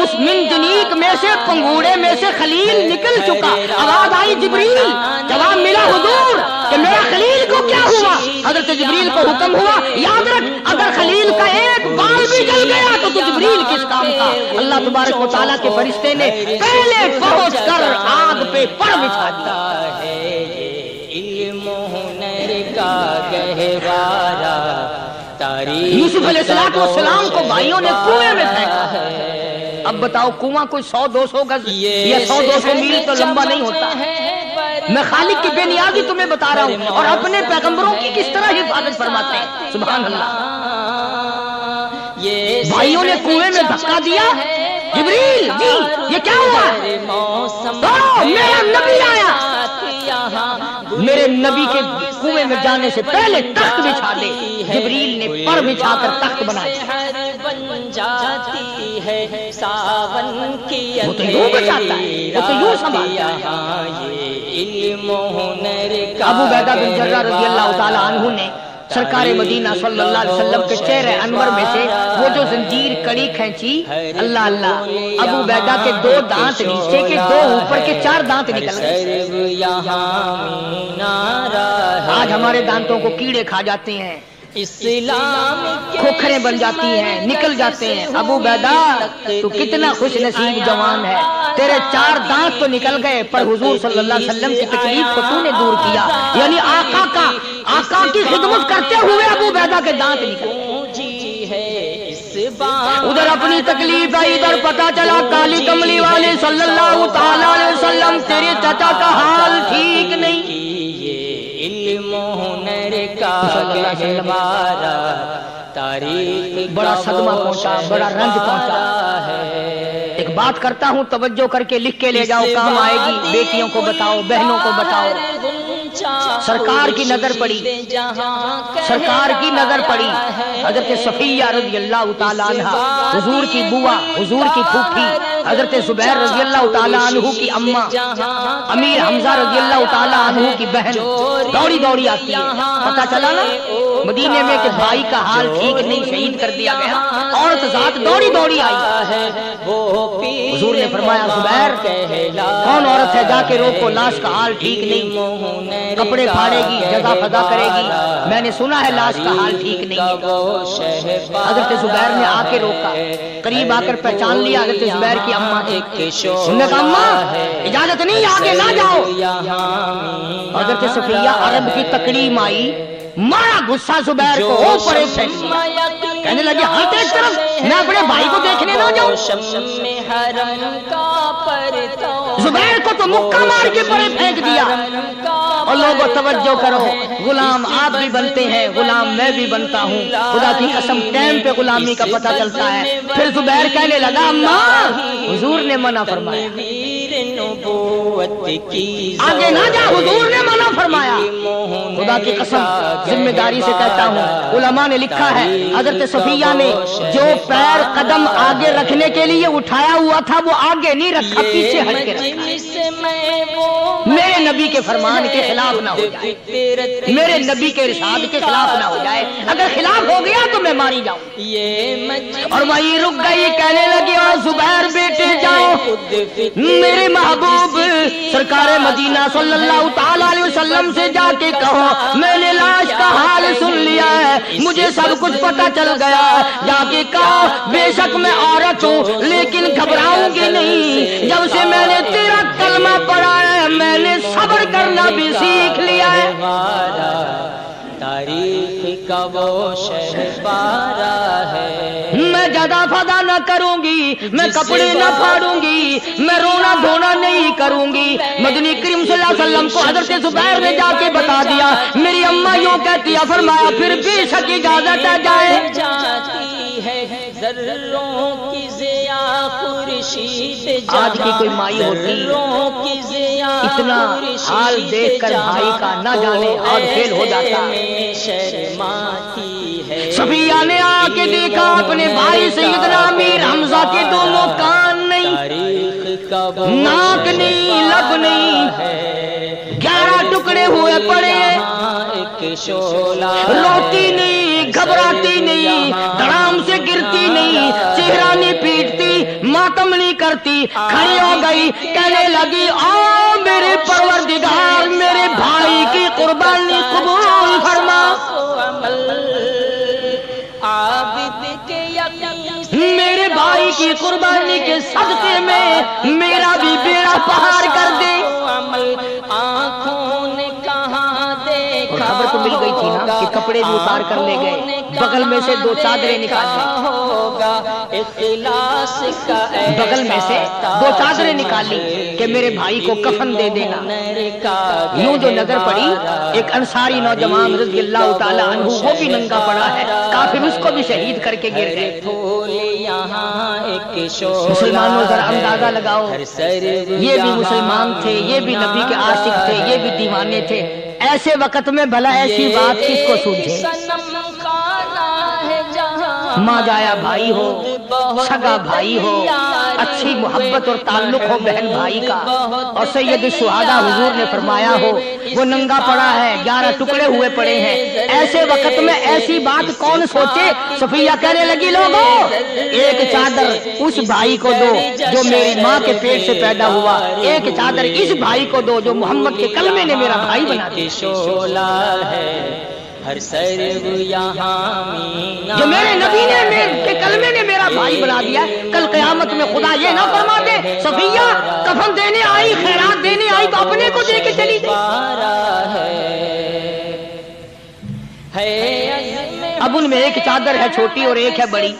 اس منجنیق میں سے، پنگوڑے میں سے خلیل نکل چکا۔ آواز آئی جبریل، جواب ملا حضور کہ میرا خلیل کو کیا ہوا؟ حضرت جبریل کو حکم ہوا، یاد رکھ اگر خلیل کا ایک بال بھی جل گیا تو جبریل کس کام کا؟ اللہ تبارک و تعالیٰ کے فرشتے نے پہلے پہنچ کر آگ پہ پر بچھا دیا۔ کا گہوارہ یوسف علیہ السلام کو بھائیوں نے کنویں میں پھینکا۔ اب بتاؤ کنواں کوئی 100-200 گز یا 100-200 میل تو لمبا نہیں ہوتا۔ میں خالق کی بے نیازی تمہیں بتا رہا ہوں اور اپنے پیغمبروں کی کس طرح حفاظت فرماتے ہیں، سبحان اللہ۔ بھائیوں نے کنویں میں دھکا دیا، جبریل جی یہ کیا ہوا؟ میرا نبی آیا، میرے نبی کے کنویں میں جانے سے پہلے تخت بچھا دے۔ جبریل نے پر بچھا کر تخت بنایا۔ وہ تو یوں بچاتا ہے، وہ تو یوں سنبھالتا ہے۔ ابو عبیدہ بن جراح رضی اللہ تعالیٰ عنہ نے سرکار مدینہ صلی اللہ علیہ وسلم کے چہرے انور میں سے وہ جو زنجیر کڑی کھینچی، اللہ اللہ، ابو عبیدہ کے 2 دانت نیچے کے، 2 اوپر کے، 4 دانت نکل گئے۔ آج ہمارے دانتوں کو کیڑے کھا جاتے ہیں، کھوکھریں بن جاتی ہیں، نکل جاتے ہیں۔ ابو عبیدہ تو کتنا خوش نصیب جوان ہے، تیرے 4 دانت تو نکل گئے پر حضور صلی اللہ علیہ وسلم کی تکلیف کو تو نے دور کیا، یعنی آقا کی خدمت کرتے ہوئے ابو عبیدہ کے دانت نکل گئے۔ ادھر اپنی تکلیف آئی، ادھر پتا چلا کالی کملی والے صلی اللہ تعالیٰ علیہ وسلم تیرے چچا کا حال ٹھیک نہیں۔ بڑا صدمہ پہنچا، بڑا رنج پہنچا۔ ایک بات کرتا ہوں، توجہ کر کے لکھ کے لے جاؤ، کام آئے گی۔ بیٹیوں کو بتاؤ، بہنوں کو بتاؤ، سرکار کی نظر پڑی، سرکار کی نظر پڑی حضرت صفیہ رضی اللہ تعالیٰ عنہ، حضور کی بوا، حضور کی پھوپھی، حضرت زبیر رضی اللہ تعالیٰ عنہ کی اماں، امیر حمزہ رضی اللہ تعالیٰ عنہ کی بہن دوڑی دوڑی آتی ہے۔ پتا چلا نا مدینے میں کہ بھائی کا حال ٹھیک نہیں، شہید کر دیا گیا، عورت ذات دوڑی دوڑی آئی۔ حضور نے فرمایا زبیر کون عورت ہے، جا کے روکو، لاش کا حال ٹھیک نہیں، کپڑے پھاڑے گی، جزا فضا کرے گی، میں نے سنا ہے لاش کا حال ٹھیک نہیں ہے۔ حضرت زبیر نے آ کے روکا، قریب آ کر پہچان لیا حضرت زبیر کی اماں کی۔ انہوں نے کہا اماں اجازت نہیں، آگے نہ جاؤ۔ حضرت صفیہ عرب کی تکریم آئی، مارا غصہ زبیر کو اوپر پھینک دیا، کہنے لگے ہاتھ ایک طرف، میں اپنے بھائی کو دیکھنے نہ جاؤں۔ زبیر کو تو مکہ مار کے پرے پھینک دیا۔ اور لوگوں توجہ کرو، غلام آپ بھی بنتے ہیں، غلام میں بھی بنتا ہوں، خدا کی قسم ٹائم پہ غلامی کا پتہ چلتا ہے۔ پھر زبیر کہنے لگا اماں حضور نے منع فرمایا، آگے نہ جا، حضور نے منع فرمایا۔ خدا کی قسم ذمہ داری سے کہتا ہوں، علماء نے لکھا ہے حضرت صفیہ نے جو پیر قدم آگے رکھنے کے لیے اٹھایا ہوا تھا وہ آگے نہیں رکھا، پیچھے ہٹ کے رکھا۔ میرے نبی کے فرمان کے خلاف نہ ہو جائے, میرے نبی کے ارشاد کے خلاف نہ ہو جائے. اگر خلاف ہو گیا تو میں ماری جاؤں. اور وہی رک گئی, کہنے لگی اور زبیر بیٹے جاؤ, میرے محبوب سرکار مدینہ صلی اللہ تعالی علیہ وسلم سے جا کے کہو میں نے لاش کا حال سن لیا ہے, مجھے سب کچھ پتہ چل گیا. جا کے کہو بے شک میں عورت ہوں لیکن گھبراؤں گی نہیں, جب سے میں نے تیرا کلمہ پڑھا ہے میں نے صبر کرنا بھی سیکھ لیا ہے. تاریخ کا وہ شہپارہ ہے, میں جدا فدا نہ کروں گی, میں کپڑے نہ پھاڑوں گی, میں رونا دھونا نہیں کروں گی. مدنی کریم صلی اللہ علیہ وسلم کو حضرت زبیر نے جا کے بتا دیا. میری اماں یوں کہتی ہے, فرمایا پھر بے شک اجازت ہے جائے. جاتی ہے ذروں کی ضیا خورشید, آج کی کوئی مائی ہوتی اتنا حال دیکھ کر بھائی کا نہ جانے حال فیل ہو جاتا. شرماتی ہے. صفیہ نے آ کے دیکھا اپنے بھائی سیدنا امیر حمزہ کے دونوں کان نہیں, ناک نہیں, لب نہیں, 11 ٹکڑے ہوئے پڑے. روتی نہیں, گھبراتی نہیں, دھڑام سے گرتی نہیں, چہرہ نہیں پیٹتی, ماتم نہیں کرتی, کھڑی ہو گئی, کہنے لگی آ میرے پروردگار میرے بھائی کی قربانی قبول فرما. میرے بھائی کی قربانی کے صدقے میں میرا بھی بیڑا پہاڑ کر دے. آنکھوں نے کہاں دیکھا, خبر تو مل گئی تھی نا کہ کپڑے بھی اتار کر لے گئے, بغل میں سے 2 چادریں نکالی, بغل میں سے 2 چادریں نکالی کہ میرے بھائی کو کفن دے دینا. یوں جو نظر پڑی ایک انصاری نوجوان رضی اللہ تعالی عنہ, وہ بھی ننگا پڑا ہے, کافر اس کو بھی شہید کر کے گر گئے. مسلمانوں ذرا اندازہ لگاؤ, یہ بھی مسلمان تھے, یہ بھی نبی کے عاشق تھے, یہ بھی دیوانے تھے. ایسے وقت میں بھلا ایسی بات کس کو سوجھے؟ ماں جایا بھائی ہو, سگا بھائی ہو, اچھی محبت اور تعلق ہو بہن بھائی کا, اور سید الشہداء حضور نے فرمایا ہو وہ ننگا پڑا ہے, 11 ٹکڑے ہوئے پڑے ہیں. ایسے وقت میں ایسی بات کون سوچے؟ صفیہ کہنے لگی لوگوں ایک چادر اس بھائی کو دو جو میری ماں کے پیٹ سے پیدا ہوا, ایک چادر اس بھائی کو دو جو محمد کے کلمے نے میرا بھائی بنا دیا. ہر سرو یہاں جو میرے نبی نے میرے کلمے نے میرا بھائی بنا دیا. کل قیامت میں خدا یہ نہ فرما دے صفیہ کفن دینے آئی, خیرات دینے آئی تو اپنے کو دے کے چلی گئی. اب ان میں ایک چادر ہے چھوٹی اور ایک ہے بڑی.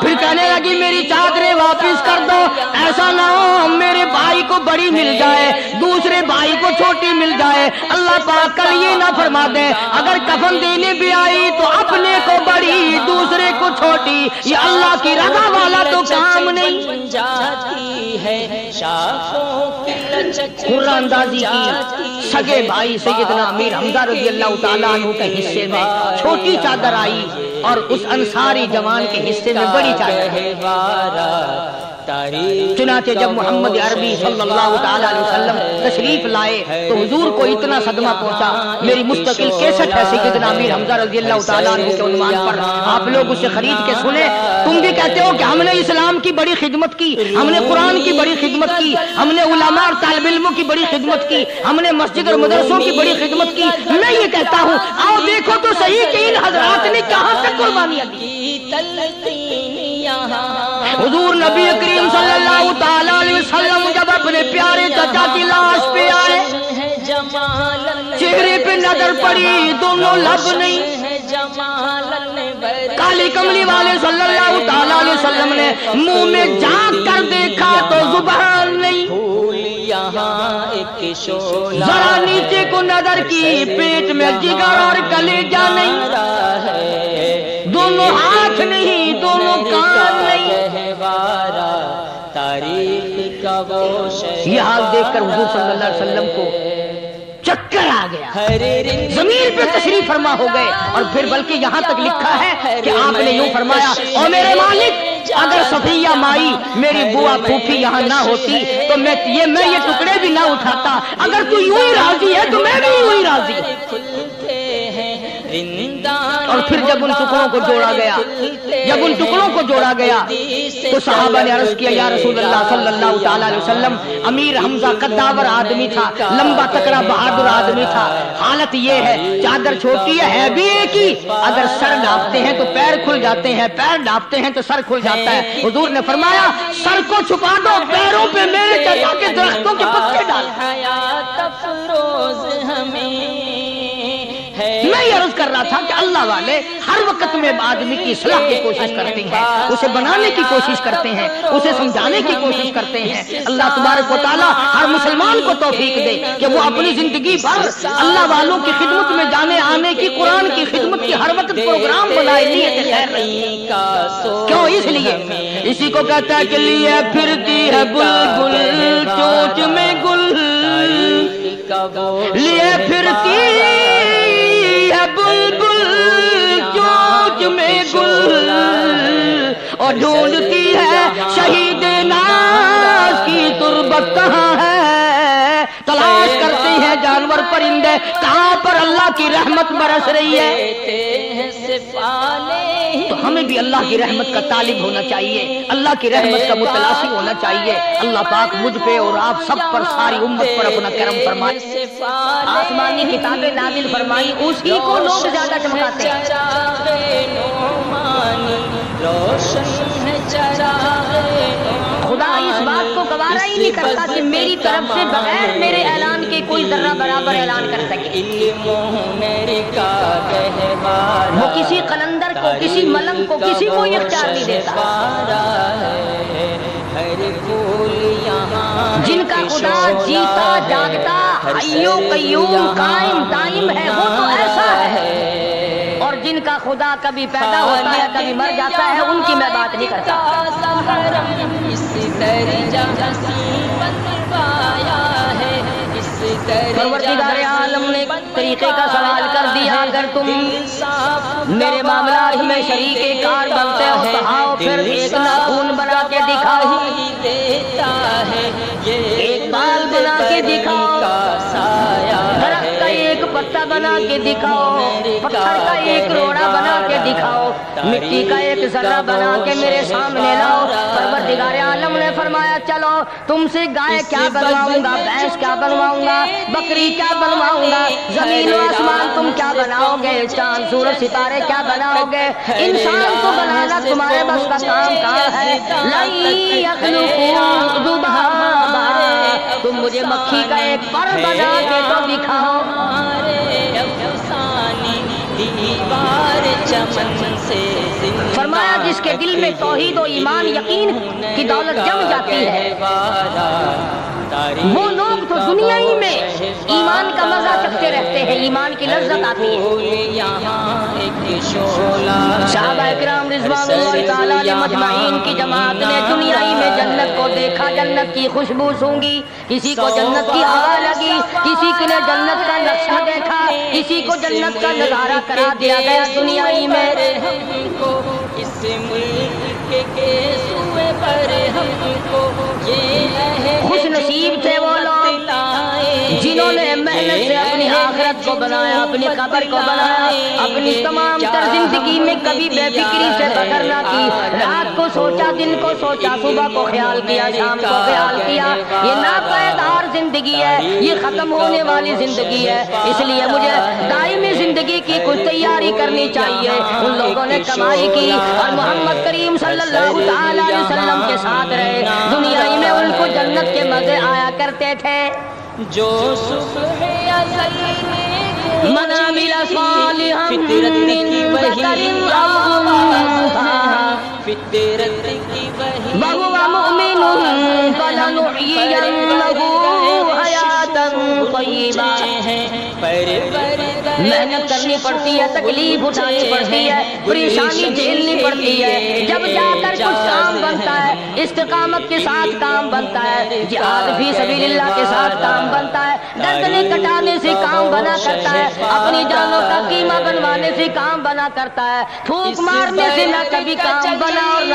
پھر کہنے لگی میری چادریں واپس کر دو, ایسا نہ ہو میرے بھائی کو بڑی مل جائے دوسرے بھائی کو چھوٹی مل جائے. اللہ پاک کل یہ نہ فرما دے اگر کفن دینے بھی آئی تو اپنے کو بڑی دوسرے کو چھوٹی, یہ اللہ کی رضا والا تو کام نہیں. قرآن اندازی کی سگے بھائی سیدنا امیر حمزہ رضی اللہ تعالیٰ عنہ کے حصے میں چھوٹی چادر آئی اور اس انصاری جوان کے حصے میں بڑی چادر ہے. چنانچہ جب محمد عربی صلی اللہ تعالی علیہ وسلم تشریف لائے تو حضور کو اتنا صدمہ پہنچا. میری مستقل کیسٹ ہے سیدنا امیر حمزہ رضی اللہ تعالیٰ عنہ کے عنوان پر, آپ لوگ اسے خرید کے سنیں. تم بھی کہتے ہو کہ ہم نے اسلام کی بڑی خدمت کی, ہم نے قرآن کی بڑی خدمت کی, ہم نے علماء اور طالب علموں کی بڑی خدمت کی, ہم نے مسجد اور مدرسوں کی بڑی خدمت کی. میں یہ کہتا ہوں آؤ دیکھو تو صحیح کہ ان حضرات نے کہاں تک قربانیاں دی. حضور نبی کریم صلی اللہ تعالی علیہ وسلم جب اپنے پیارے چچا کی لاش پہ آئے, چہرے پہ نظر پڑی دونوں لب نہیں. کالی کملی والے صلی اللہ تعالی علیہ وسلم نے منہ میں جھانک کر دیکھا تو زبان نہیں. ذرا نیچے کو نظر کی, پیٹ میں جگر اور کلیجہ نہیں, دونوں ہاتھ نہیں, دونوں کان نہیں. یہ حال دیکھ کر حضور صلی اللہ علیہ وسلم کو چکر آ گیا, زمین پہ تشریف فرما ہو گئے. اور پھر بلکہ یہاں تک لکھا ہے کہ آپ نے یوں فرمایا او میرے مالک اگر صفیہ مائی میری بوا پھوپھی یہاں نہ ہوتی تو میں یہ ٹکڑے بھی نہ اٹھاتا. اگر تو یوں ہی راضی ہے تو میں بھی یوں ہی راضی. اور پھر جب ان ٹکڑوں کو جوڑا گیا تو صحابہ نے عرض کیا یا رسول اللہ صلی اللہ تعالی علیہ وسلم، امیر حمزہ قداور آدمی تھا، لمبا تکڑا بہادر آدمی تھا، حالت یہ ہے چادر چھوٹی ہے بھی ایک ہی، اگر سر ڈھانپتے ہیں تو پیر کھل جاتے ہیں، پیر ڈھانپتے ہیں تو سر کھل جاتا ہے. حضور نے فرمایا سر کو چھپا دو، پیروں پہ میرے چچا کے درختوں کے پتے ڈال. میں یہ عرض کر رہا تھا کہ اللہ والے ہر وقت میں آدمی کی اصلاح کی کوشش کرتے ہیں، اسے بنانے کی کوشش کرتے ہیں، اسے سمجھانے کی کوشش کرتے ہیں. اللہ تبارک و تعالی ہر مسلمان کو توفیق دے کہ وہ اپنی زندگی بھر اللہ والوں کی خدمت میں جانے آنے کی، قرآن کی خدمت کی ہر وقت پروگرام بنائے. نیت خیر کیوں؟ اس لیے اسی کو کہتا ہے کہ لیے پھرتی ہے بلبل چوچ میں گل، لیے پھرتی بلبل چوچ میں گل، اور ڈھونڈتی ہے شہید ناز کی تربت کہاں ہے. تلاش کرتے ہیں جانور پرندے کہاں پر اللہ کی رحمت برس رہی ہے. تو ہمیں بھی اللہ کی رحمت کا طالب ہونا چاہیے، اللہ کی رحمت کا متلاسی ہونا چاہیے. اللہ پاک مجھ پہ اور آپ سب پر، ساری امت پر اپنا کرم فرمائے. آسمانی کتابیں نازل فرمائی، اسی کو لوگ زیادہ چمکاتے ہیں. خدا اس بات کو گوارا ہی نہیں کرتا کہ میری طرف سے بغیر میرے اعلان کے کوئی ذرہ برابر اعلان کر سکے. وہ کسی قلندر کو، کسی ملنگ کو، کسی کو اختیار نہیں دیتا. جن کا خدا جیتا جاگتا حی و قیوم قائم دائم ہے وہ تو ایسا ہے، اور جن کا خدا کبھی پیدا ہوتا ہے کبھی مر جاتا ہے ان کی میں بات نہیں کرتا. پروردگار عالم نے طریقے کا سوال کر دیا، اگر تم میرے معاملات میں شریک کار بنتے ہو تو آؤ پھر ایک ناخن بنا کے دکھاؤ، ایک بال بنا کے دکھاؤ، درخت کا ایک پتا بنا کے دکھاؤ، پتھر کا ایک روڑا بنا کے دکھاؤ، مٹی کا ایک ذرہ بنا کے میرے سامنے لاؤ. پروردگار عالم نے فرمایا چلو تم سے گائے کیا بنواؤں گا، بھینس کیا بنواؤں گا، بکری کیا بنواؤں گا، زمین و آسمان تم کیا بناؤ گے، چاند سورج ستارے کیا بناؤ گے، انسان کو بنانا تمہارے بس کا کام کہاں ہے. لن یخلقوا ذبابا، تم مجھے مکھی کا ایک پر بنا کے تو دکھاؤ. فرمایا جس کے دل میں توحید و ایمان یقین کی دولت جم جاتی ہے وہ لوگ تو دنیا ہی میں ایمان کا مزہ چکھتے رہتے ہیں، ایمان کی لذت آتی ہے. صحابہ کرام رضوان اللہ تعالیٰ علیہ مجمعین کی جماعت نے دنیا ہی میں جنت کو دیکھا، جنت کی خوشبو سونگی، کسی کو جنت کی ہوا لگی، کسی کو نے جنت کا نقشہ دیکھا، کسی کو جنت کا نظارہ کرا دیا گیا. دنیا ہی میں اس ملک کے صوبے پر ہم کو یہ خوش نصیب تھے وہ لوگ جنہوں نے محنت سے اپنی آخرت کو بنایا، اپنی قبر کو بنایا، اپنی تمام تر زندگی میں کبھی بے فکری سے بغیر نہ کی. رات کو سوچا، دن کو سوچا، صبح کو خیال کیا، شام کو خیال کیا. یہ ناپائیدار زندگی ہے، یہ ختم ہونے والی زندگی ہے، اس لیے مجھے دائمی زندگی کی کچھ تیاری کرنی چاہیے. ان لوگوں نے کمائی کی اور محمد کریم صلی اللہ تعالی علیہ وسلم کے ساتھ رہے. دنیا ہی میں ان کو جنت کے مزے آیا کرتے تھے. جو صبح ازل میں من عمل صالحا فطرت کی وہی آواز تھا، فطرت کی وہی وہو مؤمن فلنحیینہ حیاتا طیبہ. محنت کرنی پڑتی ہے، تکلیف اٹھانی پڑتی ہے، پریشانی جھیلنی پڑتی ہے، جب جا کر کچھ کام بنتا ہے، استقامت کے ساتھ کام بنتا ہے، جہاد فی سبیل اللہ کے ساتھ کام بنتا ہے، گردنیں کٹانے سے کام بنا کرتا ہے، اپنی جانوں کا قیمہ بنوانے سے کام بنا کرتا ہے. پھونک مارنے سے نہ کبھی کام بنا اور نہ